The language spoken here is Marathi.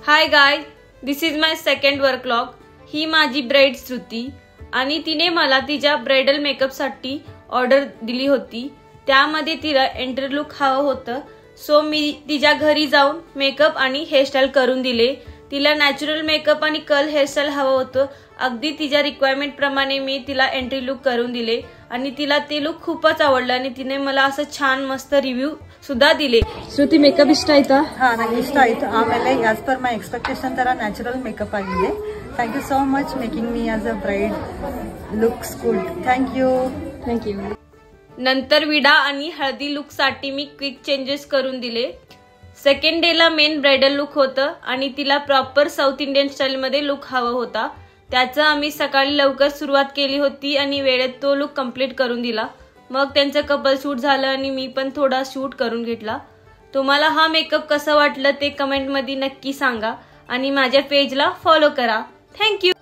High guys, this is my second work log. ही माझी ब्राइड श्रुती आणि तिने मला तिच्या ब्राइडल मेकअप साठी ऑर्डर दिली होती। त्यामध्ये तिला एंट्री लुक हवं होतं, सो मी तिच्या घरी जाऊन मेकअप आणि हेअरस्टाईल करून दिले। तिला नॅचरल मेकअप आणि कर्ल हेअरस्टाईल हवं होतं। अगदी तिच्या रिक्वायरमेंट प्रमाणे मी तिला एंट्री लुक करून दिले आणि तिला ते लुक खूपच आवडलं आणि तिने मला असं छान मस्त रिव्ह्यू सुद्धा दिले। ಶ್ರುತಿ ಮೇಕಪ್ ಇಷ್ಟ ಆಯ್ತಾ? ಹಾ, ನನಗೆ ಇಷ್ಟ ಆಯ್ತು। ಆಮೇಲೆ ಆಸ್ ಪರ್ ಮೈ ಎಕ್ಸ್ಪೆಕ್ಟೇಷನ್ ತರ ನ್ಯಾಚುರಲ್ ಮೇಕಪ್ ಆಗಿದೆ। Thank you so much making me as a bride looks good. Thank you. नंतर विडा आणि हळदी लुक साठी मी क्विक चेंजेस करून दिले। सेकंड डे ला मेन ब्राइडल लुक होतं आणि तिला प्रॉपर साऊथ इंडियन स्टाईल मध्ये लुक हवा होता। त्याचं आम्ही सकाळी लवकर सुरुवात केली होती आणि वेळेत तो लुक कंप्लीट करून दिला। मग त्यांचं कपल शूट झालं आणि मी पण थोडा शूट करून घेतला। तुम्हाला हा मेकअप कसा वाटलं ते कमेंट मध्ये नक्की सांगा आणि माझ्या पेजला फॉलो करा। Thank you.